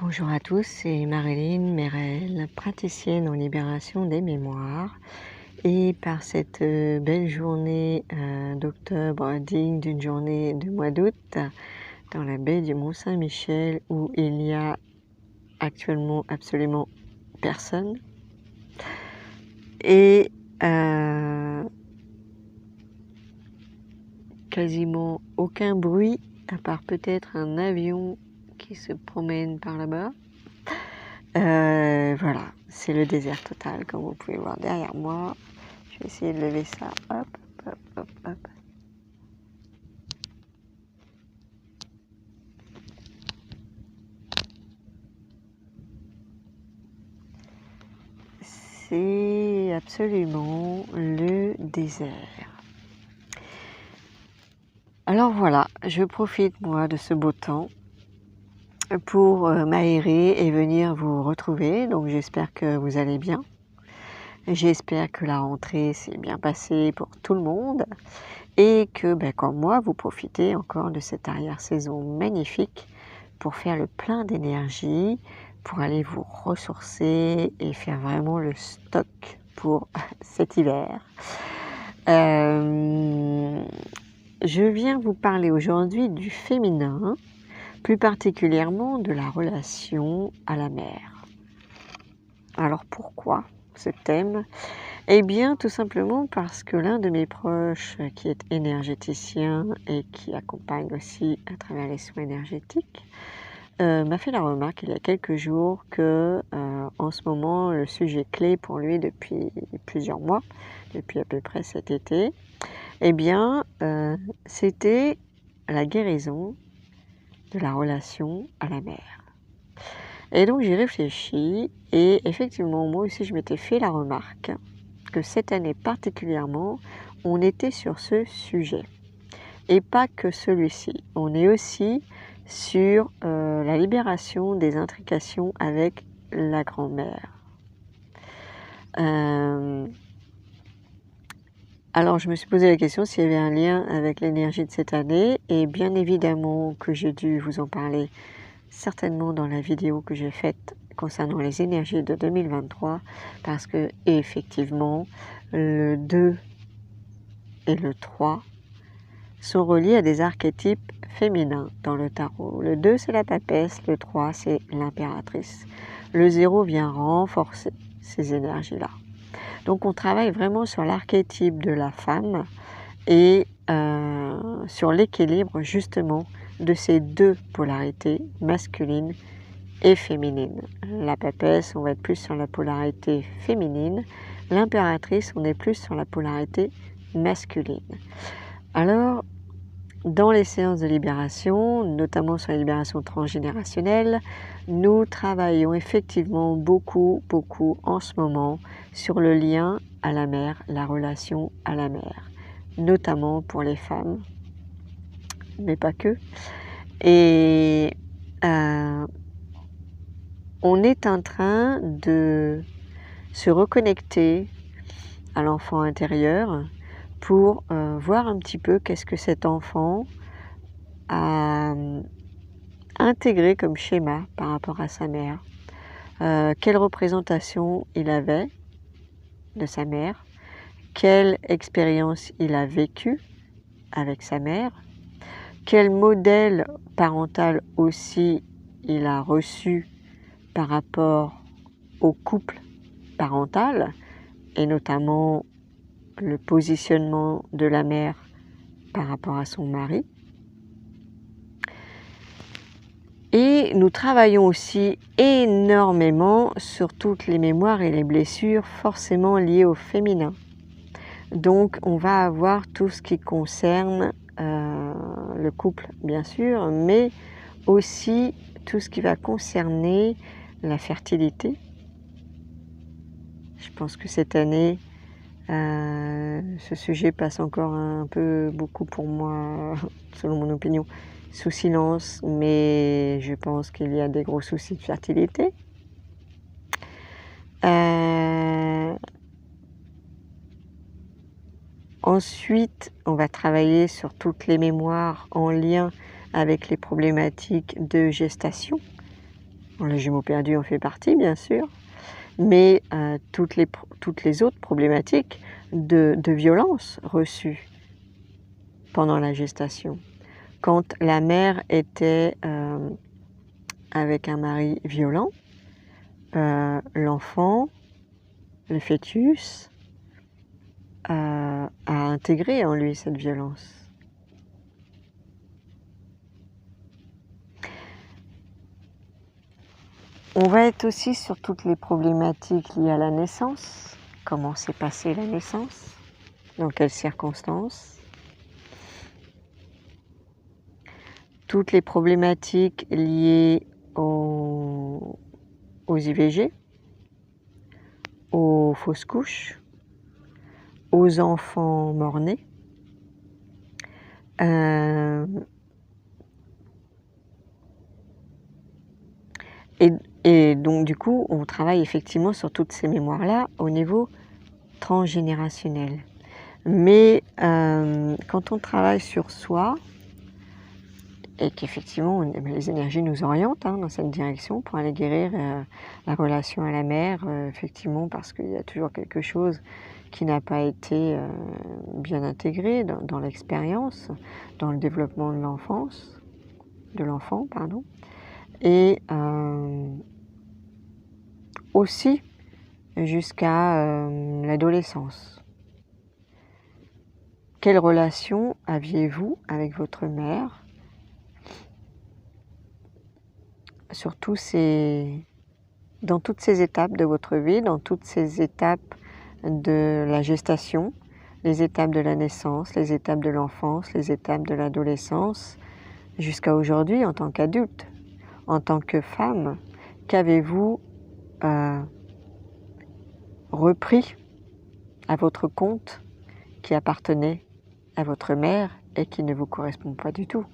Bonjour à tous, c'est Marilyn Merel, praticienne en libération des mémoires. Et par cette belle journée d'octobre, digne d'une journée de mois d'août, dans la baie du Mont-Saint-Michel, où il y a actuellement absolument personne, et quasiment aucun bruit, à part peut-être un avion qui se promène par là-bas. Voilà, c'est le désert total, comme vous pouvez voir derrière moi. Je vais essayer de lever ça. Hop, hop, hop, hop. C'est absolument le désert. Alors voilà, je profite moi de ce beau temps pour m'aérer et venir vous retrouver. Donc j'espère que vous allez bien. J'espère que la rentrée s'est bien passée pour tout le monde et que, comme moi, vous profitez encore de cette arrière-saison magnifique pour faire le plein d'énergie, pour aller vous ressourcer et faire vraiment le stock pour cet hiver. Je viens vous parler aujourd'hui du féminin, plus particulièrement de la relation à la mère. Alors pourquoi ce thème ? Eh bien, tout simplement parce que l'un de mes proches, qui est énergéticien et qui accompagne aussi à travers les soins énergétiques, m'a fait la remarque il y a quelques jours que, en ce moment, le sujet clé pour lui depuis plusieurs mois, depuis à peu près cet été, eh bien, c'était la guérison de la relation à la mère. Et donc j'y réfléchis et effectivement, moi aussi, je m'étais fait la remarque que cette année particulièrement, on était sur ce sujet. Et pas que celui-ci. On est aussi sur la libération des intrications avec la grand-mère. Alors je me suis posé la question s'il y avait un lien avec l'énergie de cette année, et bien évidemment que j'ai dû vous en parler certainement dans la vidéo que j'ai faite concernant les énergies de 2023, parce que effectivement le 2 et le 3 sont reliés à des archétypes féminins dans le tarot. Le 2 c'est la papesse, le 3 c'est l'impératrice. Le 0 vient renforcer ces énergies-là. Donc on travaille vraiment sur l'archétype de la femme et sur l'équilibre justement de ces deux polarités, masculine et féminine. La papesse, on va être plus sur la polarité féminine. L'impératrice, on est plus sur la polarité masculine. Alors, dans les séances de libération, notamment sur la libération transgénérationnelle, nous travaillons effectivement beaucoup en ce moment sur le lien à la mère, la relation à la mère, notamment pour les femmes, mais pas que. Et on est en train de se reconnecter à l'enfant intérieur pour voir un petit peu qu'est-ce que cet enfant a intégré comme schéma par rapport à sa mère, quelle représentation il avait de sa mère, quelle expérience il a vécue avec sa mère, quel modèle parental aussi il a reçu par rapport au couple parental, et notamment le positionnement de la mère par rapport à son mari. Et nous travaillons aussi énormément sur toutes les mémoires et les blessures forcément liées au féminin. Donc on va avoir tout ce qui concerne le couple bien sûr, mais aussi tout ce qui va concerner la fertilité. Je pense que cette année, ce sujet passe encore un peu beaucoup pour moi, selon mon opinion, sous silence, mais je pense qu'il y a des gros soucis de fertilité. Ensuite, on va travailler sur toutes les mémoires en lien avec les problématiques de gestation, Bon, les jumeaux perdus en fait partie, bien sûr, mais toutes les autres problématiques de violence reçues pendant la gestation. Quand la mère était avec un mari violent, l'enfant, le fœtus, a intégré en lui cette violence. On va être aussi sur toutes les problématiques liées à la naissance. Comment s'est passée la naissance? Dans quelles circonstances? Toutes les problématiques liées aux IVG, aux fausses couches, aux enfants mort-nés. Et donc du coup, on travaille effectivement sur toutes ces mémoires-là au niveau transgénérationnel. Mais quand on travaille sur soi, et qu'effectivement les énergies nous orientent dans cette direction pour aller guérir la relation à la mère, effectivement, parce qu'il y a toujours quelque chose qui n'a pas été bien intégré dans l'expérience, dans le développement de l'enfant, et aussi jusqu'à l'adolescence. Quelle relation aviez-vous avec votre mère dans toutes ces étapes de votre vie, dans toutes ces étapes de la gestation, les étapes de la naissance, les étapes de l'enfance, les étapes de l'adolescence, jusqu'à aujourd'hui en tant qu'adulte, en tant que femme, qu'avez-vous repris à votre compte qui appartenait à votre mère et qui ne vous correspond pas du tout?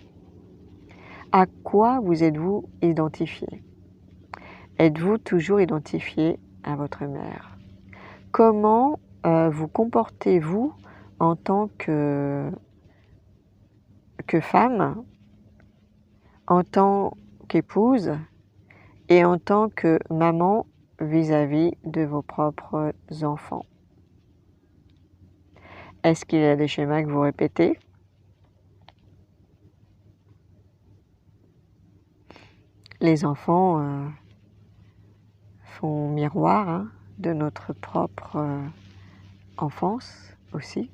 À quoi vous êtes-vous identifié? Êtes-vous toujours identifié à votre mère? Comment vous comportez-vous en tant que femme, en tant qu'épouse et en tant que maman vis-à-vis de vos propres enfants? Est-ce qu'il y a des schémas que vous répétez? Les enfants font miroir de notre propre enfance aussi.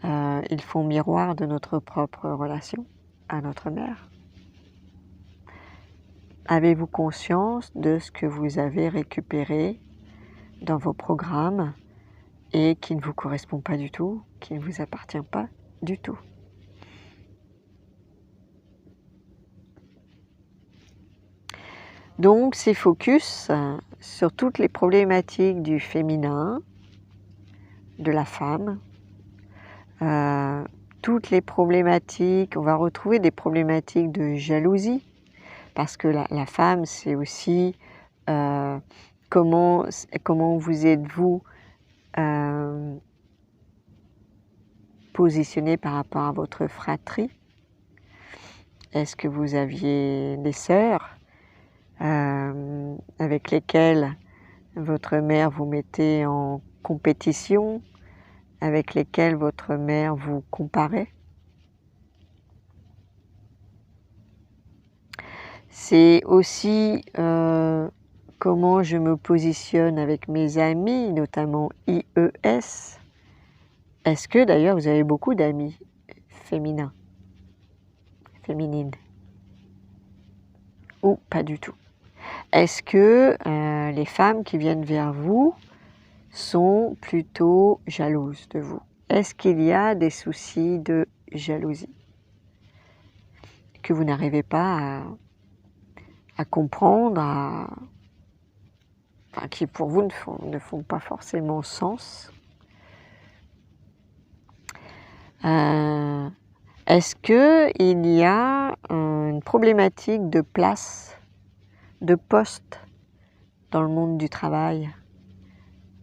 Ils font miroir de notre propre relation à notre mère. Avez-vous conscience de ce que vous avez récupéré dans vos programmes et qui ne vous correspond pas du tout, qui ne vous appartient pas du tout? Donc, c'est focus sur toutes les problématiques du féminin, de la femme, toutes les problématiques, on va retrouver des problématiques de jalousie, parce que la femme, c'est aussi comment vous êtes-vous positionné par rapport à votre fratrie. Est-ce que vous aviez des sœurs avec lesquelles votre mère vous mettait en compétition, avec lesquelles votre mère vous comparait? C'est aussi comment je me positionne avec mes amis, notamment IES. Est-ce que d'ailleurs vous avez beaucoup d'amis féminines ou pas du tout? Est-ce que les femmes qui viennent vers vous sont plutôt jalouses de vous? Est-ce qu'il y a des soucis de jalousie que vous n'arrivez pas à comprendre, qui pour vous ne font pas forcément sens? Est-ce qu'il y a une problématique de place, de poste dans le monde du travail,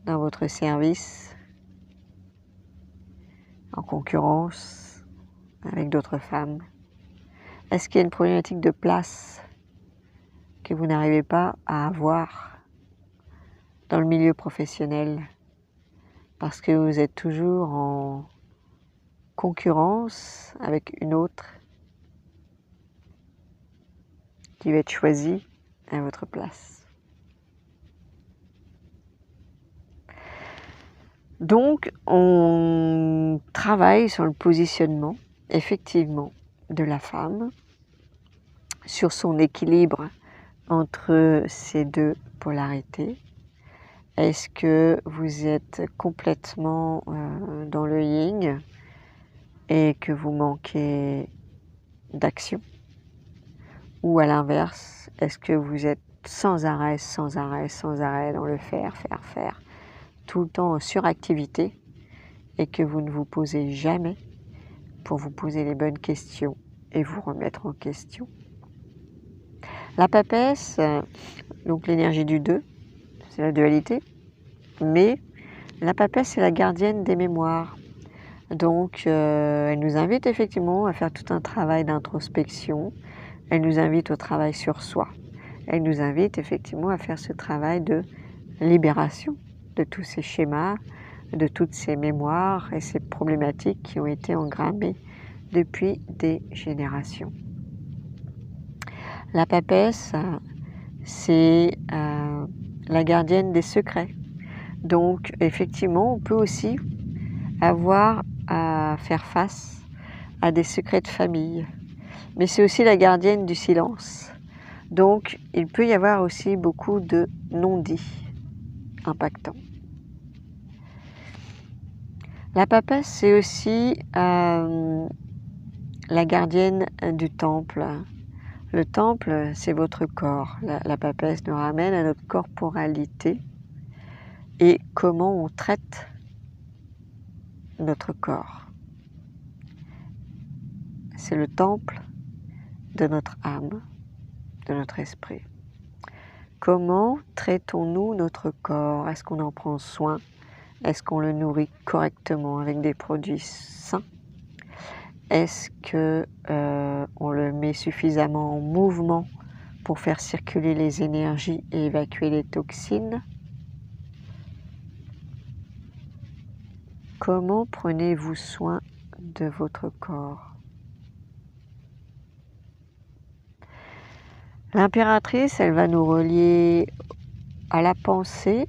dans votre service, en concurrence avec d'autres femmes? Est-ce qu'il y a une problématique de place que vous n'arrivez pas à avoir dans le milieu professionnel, parce que vous êtes toujours en concurrence avec une autre qui va être choisie à votre place. Donc, on travaille sur le positionnement, effectivement, de la femme, sur son équilibre entre ces deux polarités. Est-ce que vous êtes complètement dans le yin et que vous manquez d'action? Ou à l'inverse, est-ce que vous êtes sans arrêt dans le faire, tout le temps en suractivité et que vous ne vous posez jamais pour vous poser les bonnes questions et vous remettre en question? La papesse, donc l'énergie du 2, c'est la dualité, mais la papesse c'est la gardienne des mémoires. Donc elle nous invite effectivement à faire tout un travail d'introspection, elle nous invite au travail sur soi, elle nous invite effectivement à faire ce travail de libération de tous ces schémas, de toutes ces mémoires et ces problématiques qui ont été engrammées depuis des générations. La papesse, c'est la gardienne des secrets. Donc effectivement, on peut aussi avoir à faire face à des secrets de famille. Mais c'est aussi la gardienne du silence. Donc il peut y avoir aussi beaucoup de non-dits impactants. La papesse, c'est aussi la gardienne du temple. Le temple, c'est votre corps. La papesse nous ramène à notre corporalité et comment on traite notre corps. C'est le temple de notre âme, de notre esprit. Comment traitons-nous notre corps? Est-ce qu'on en prend soin? Est-ce qu'on le nourrit correctement avec des produits sains? Est-ce qu'on le met suffisamment en mouvement pour faire circuler les énergies et évacuer les toxines? Comment prenez-vous soin de votre corps? L'impératrice, elle va nous relier à la pensée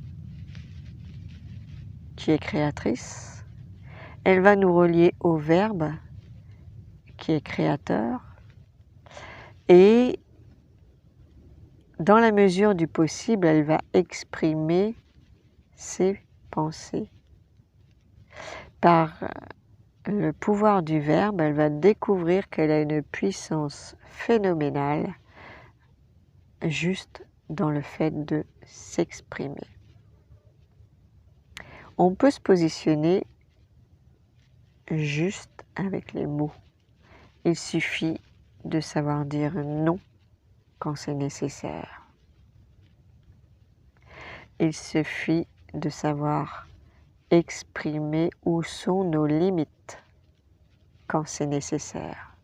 qui est créatrice. Elle va nous relier au verbe qui est créateur. Et dans la mesure du possible, elle va exprimer ses pensées. Par le pouvoir du verbe, elle va découvrir qu'elle a une puissance phénoménale juste dans le fait de s'exprimer. On peut se positionner juste avec les mots. Il suffit de savoir dire non quand c'est nécessaire. Il suffit de savoir exprimer où sont nos limites quand c'est nécessaire.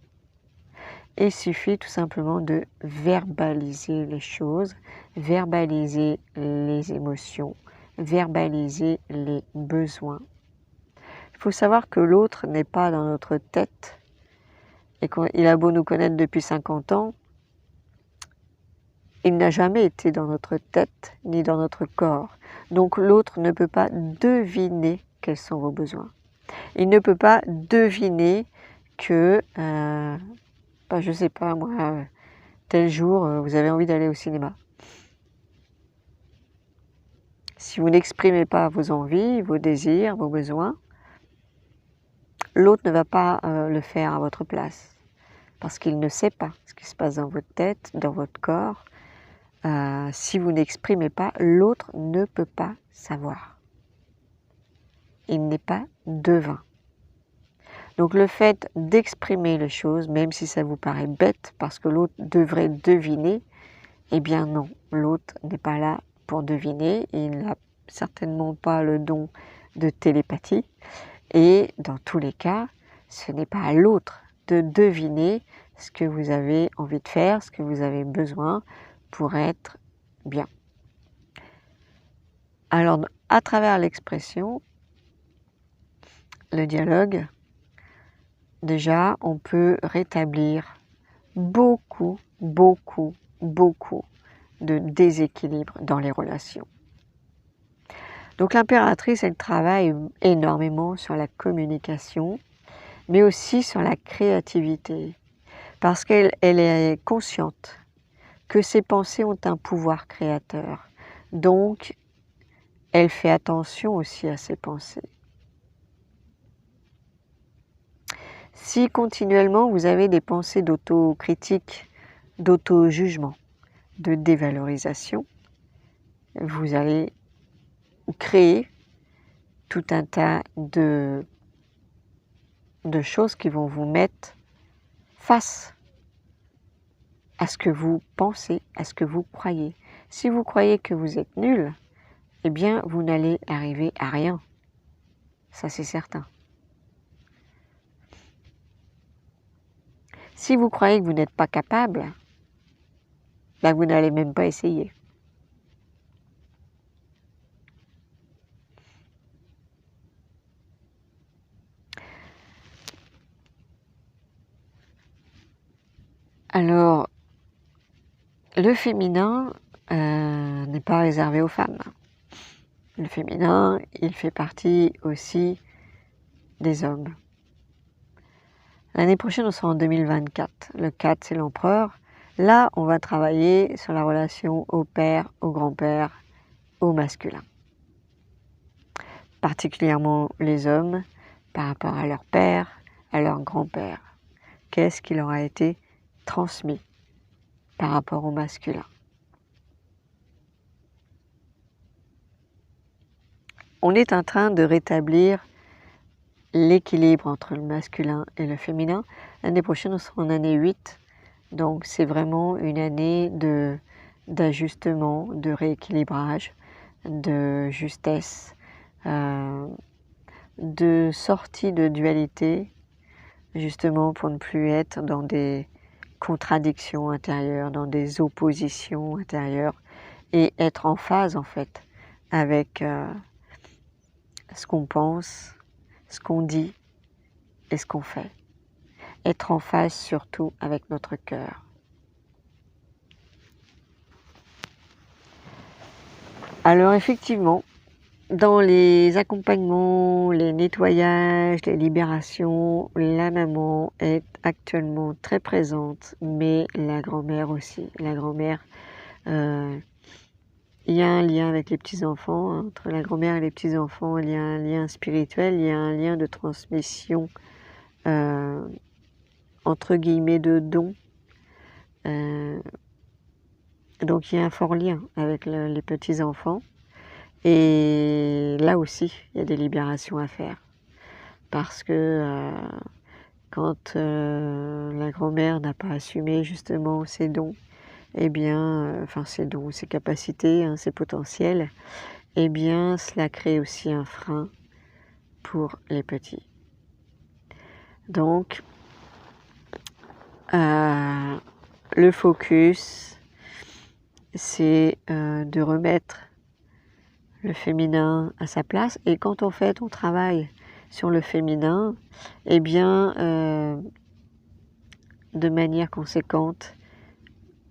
Il suffit tout simplement de verbaliser les choses, verbaliser les émotions, verbaliser les besoins. Il faut savoir que l'autre n'est pas dans notre tête et qu'il a beau nous connaître depuis 50 ans, il n'a jamais été dans notre tête ni dans notre corps. Donc l'autre ne peut pas deviner quels sont vos besoins. Il ne peut pas deviner que, je ne sais pas moi, tel jour vous avez envie d'aller au cinéma. Si vous n'exprimez pas vos envies, vos désirs, vos besoins, l'autre ne va pas le faire à votre place. Parce qu'il ne sait pas ce qui se passe dans votre tête, dans votre corps. Si vous n'exprimez pas, l'autre ne peut pas savoir. Il n'est pas devin. Donc le fait d'exprimer les choses, même si ça vous paraît bête, parce que l'autre devrait deviner, eh bien non, l'autre n'est pas là pour deviner, il n'a certainement pas le don de télépathie, et dans tous les cas, ce n'est pas à l'autre de deviner ce que vous avez envie de faire, ce que vous avez besoin, pour être bien. Alors, à travers l'expression, le dialogue, déjà, on peut rétablir beaucoup de déséquilibre dans les relations. Donc l'impératrice, elle travaille énormément sur la communication, mais aussi sur la créativité, parce qu'elle est consciente que ses pensées ont un pouvoir créateur. Donc, elle fait attention aussi à ses pensées. Si continuellement vous avez des pensées d'autocritique, d'auto-jugement, de dévalorisation, vous allez créer tout un tas de choses qui vont vous mettre face à ce que vous pensez, à ce que vous croyez. Si vous croyez que vous êtes nul, eh bien vous n'allez arriver à rien. Ça c'est certain. Si vous croyez que vous n'êtes pas capable, ben vous n'allez même pas essayer. Alors, le féminin n'est pas réservé aux femmes. Le féminin, il fait partie aussi des hommes. L'année prochaine, on sera en 2024. Le 4, c'est l'empereur. Là, on va travailler sur la relation au père, au grand-père, au masculin. Particulièrement les hommes par rapport à leur père, à leur grand-père. Qu'est-ce qui leur a été transmis par rapport au masculin? On est en train de rétablir l'équilibre entre le masculin et le féminin. L'année prochaine, on sera en année 8. Donc, c'est vraiment une année d'ajustement, de rééquilibrage, de justesse, de sortie de dualité, justement pour ne plus être dans des contradictions intérieures, dans des oppositions intérieures, et être en phase, en fait, avec ce qu'on pense, ce qu'on dit et ce qu'on fait. Être en phase surtout avec notre cœur. Alors effectivement, dans les accompagnements, les nettoyages, les libérations, la maman est actuellement très présente, mais la grand-mère aussi. La grand-mère, il y a un lien avec les petits-enfants, hein. Entre la grand-mère et les petits-enfants, il y a un lien spirituel, il y a un lien de transmission, entre guillemets, de don. Donc il y a un fort lien avec les petits-enfants. Et là aussi, il y a des libérations à faire. Parce que quand la grand-mère n'a pas assumé justement ses dons, eh bien, ses dons, ses capacités, hein, ses potentiels, eh bien, cela crée aussi un frein pour les petits. Donc, le focus, c'est de remettre le féminin à sa place. Et quand en fait on travaille sur le féminin, eh bien, de manière conséquente,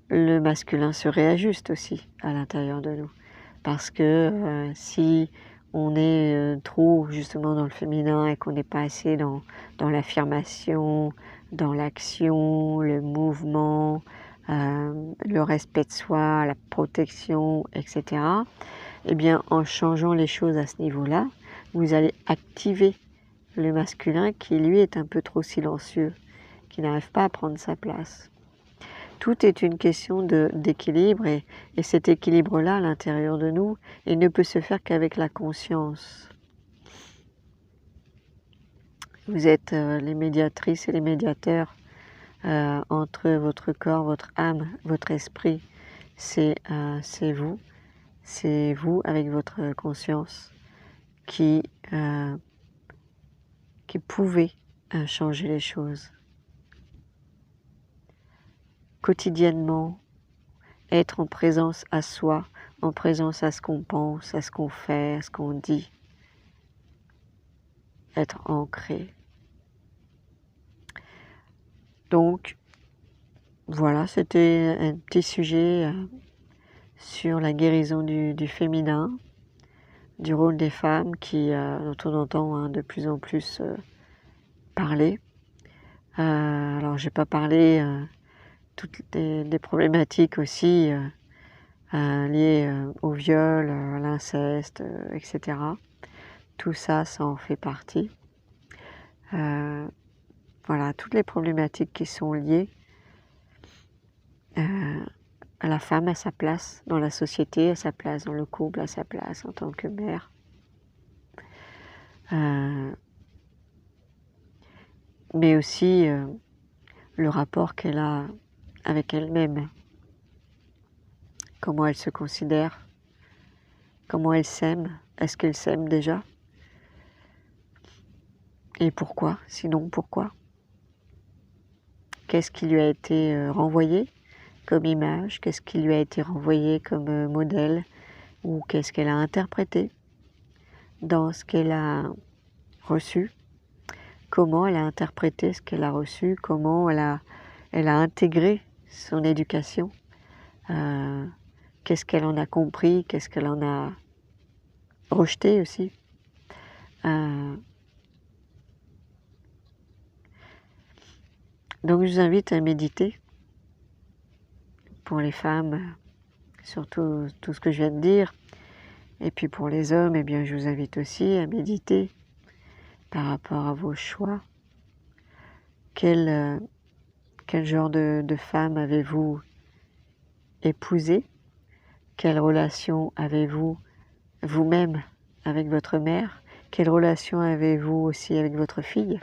le masculin se réajuste aussi à l'intérieur de nous. Parce que si on est trop justement dans le féminin et qu'on n'est pas assez dans l'affirmation, dans l'action, le mouvement, le respect de soi, la protection, etc., eh bien, en changeant les choses à ce niveau-là, vous allez activer le masculin qui, lui, est un peu trop silencieux, qui n'arrive pas à prendre sa place. Tout est une question d'équilibre et cet équilibre-là, à l'intérieur de nous, il ne peut se faire qu'avec la conscience. Vous êtes les médiatrices et les médiateurs entre votre corps, votre âme, votre esprit. C'est vous. C'est vous, avec votre conscience, qui pouvez changer les choses. Quotidiennement, être en présence à soi, en présence à ce qu'on pense, à ce qu'on fait, à ce qu'on dit. Être ancré. Donc, voilà, c'était un petit sujet sur la guérison du féminin, du rôle des femmes dont on entend de plus en plus parler. Alors, j'ai pas parlé toutes des problématiques aussi liées au viol, à l'inceste, etc. Tout ça, ça en fait partie. Voilà, toutes les problématiques qui sont liées à la femme, à sa place dans la société, à sa place dans le couple, à sa place en tant que mère. Mais aussi le rapport qu'elle a avec elle-même. Comment elle se considère, comment elle s'aime, est-ce qu'elle s'aime déjà? Et pourquoi? Sinon, pourquoi? Qu'est-ce qui lui a été renvoyé comme image? Qu'est-ce qui lui a été renvoyé comme modèle? Ou qu'est-ce qu'elle a interprété dans ce qu'elle a reçu? Comment elle a interprété ce qu'elle a reçu? Comment elle a intégré son éducation? Qu'est-ce qu'elle en a compris? Qu'est-ce qu'elle en a rejeté aussi? Donc je vous invite à méditer pour les femmes, surtout tout ce que je viens de dire. Et puis pour les hommes, eh bien, je vous invite aussi à méditer par rapport à vos choix. Quel genre de femme avez-vous épousé? Quelle relation avez-vous vous-même avec votre mère? Quelle relation avez-vous aussi avec votre fille?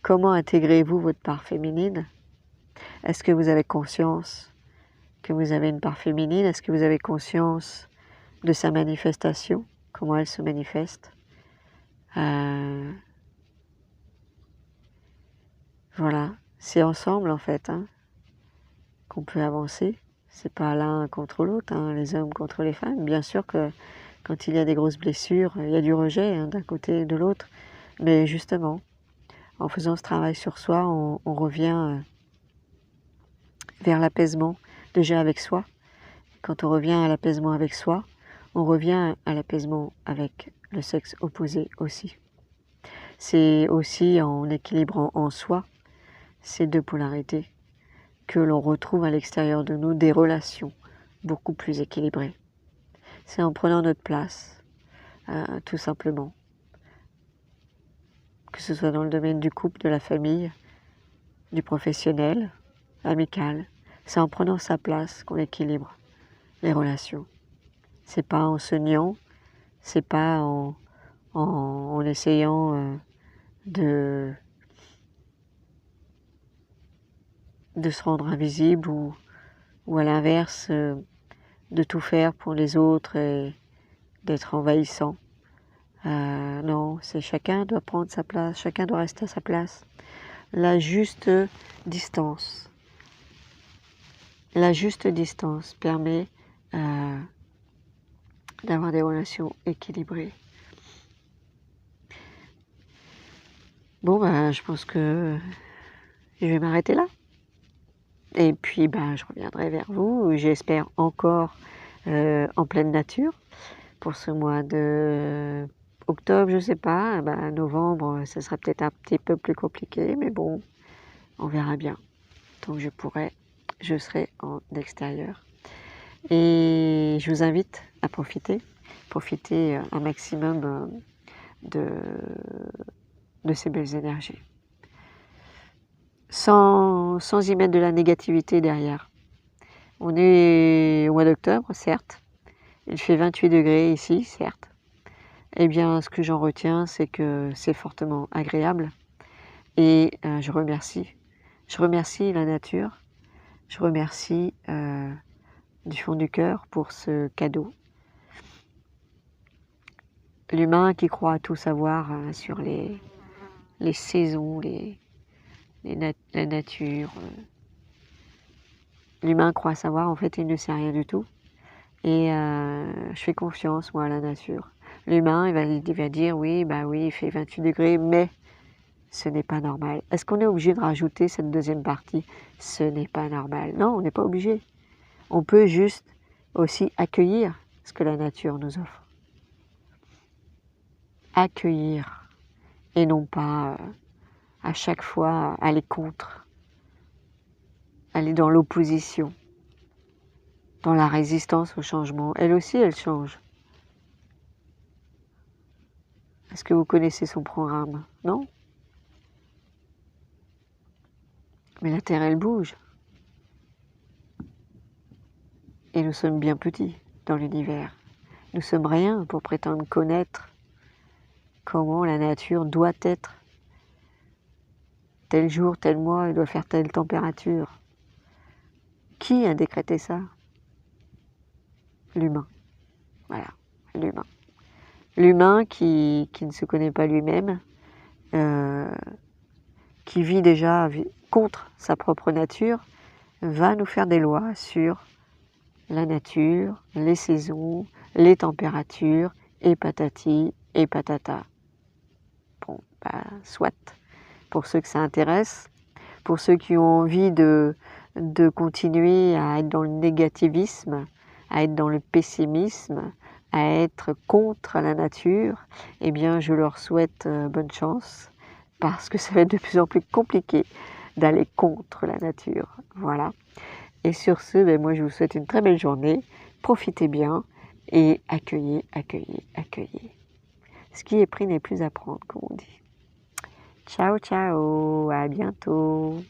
Comment intégrez-vous votre part féminine? Est-ce que vous avez conscience que vous avez une part féminine? Est-ce que vous avez conscience de sa manifestation? Comment elle se manifeste? Voilà, c'est ensemble en fait qu'on peut avancer. C'est pas l'un contre l'autre, les hommes contre les femmes. Bien sûr que quand il y a des grosses blessures, il y a du rejet d'un côté et de l'autre. Mais justement, en faisant ce travail sur soi, on revient vers l'apaisement déjà avec soi. Quand on revient à l'apaisement avec soi, on revient à l'apaisement avec le sexe opposé aussi. C'est aussi en équilibrant en soi ces deux polarités que l'on retrouve à l'extérieur de nous des relations beaucoup plus équilibrées. C'est en prenant notre place, tout simplement. Que ce soit dans le domaine du couple, de la famille, du professionnel, amical. C'est en prenant sa place qu'on équilibre les relations. C'est pas en se niant, c'est pas en essayant de se rendre invisible ou à l'inverse de tout faire pour les autres et d'être envahissant. Non, c'est chacun doit prendre sa place, chacun doit rester à sa place. La juste distance. La juste distance permet d'avoir des relations équilibrées. Bon, je pense que je vais m'arrêter là. Et puis, je reviendrai vers vous, j'espère encore en pleine nature pour ce mois de octobre, je sais pas. Novembre, ça sera peut-être un petit peu plus compliqué, mais bon, on verra bien. Donc je serai en extérieur. Et je vous invite à profiter un maximum de ces belles énergies. Sans y mettre de la négativité derrière. On est au mois d'octobre, certes. Il fait 28 degrés ici, certes. Eh bien, ce que j'en retiens, c'est que c'est fortement agréable. Et je remercie la nature. Je remercie du fond du cœur pour ce cadeau. L'humain qui croit tout savoir sur les saisons, la nature, L'humain croit savoir, en fait, il ne sait rien du tout. Et je fais confiance, moi, à la nature. L'humain, il va dire, oui, bah oui, il fait 28 degrés, mais ce n'est pas normal. Est-ce qu'on est obligé de rajouter cette deuxième partie? Ce n'est pas normal. Non, on n'est pas obligé. On peut juste aussi accueillir ce que la nature nous offre. Accueillir, et non pas à chaque fois aller contre, aller dans l'opposition, dans la résistance au changement. Elle aussi, elle change. Est-ce que vous connaissez son programme? Non? Mais la Terre, elle bouge. Et nous sommes bien petits dans l'univers. Nous sommes rien pour prétendre connaître comment la nature doit être. Tel jour, tel mois, elle doit faire telle température. Qui a décrété ça? L'humain. Voilà, l'humain. L'humain qui ne se connaît pas lui-même, qui vit déjà contre sa propre nature, va nous faire des lois sur la nature, les saisons, les températures, et patati et patata. Bon, bah, soit. Pour ceux que ça intéresse, pour ceux qui ont envie de continuer à être dans le négativisme, à être dans le pessimisme, à être contre la nature, eh bien je leur souhaite bonne chance, parce que ça va être de plus en plus compliqué d'aller contre la nature. Voilà. Et sur ce, ben moi je vous souhaite une très belle journée, profitez bien et accueillez, accueillez, accueillez. Ce qui est pris n'est plus à prendre, comme on dit. Ciao, ciao, à bientôt.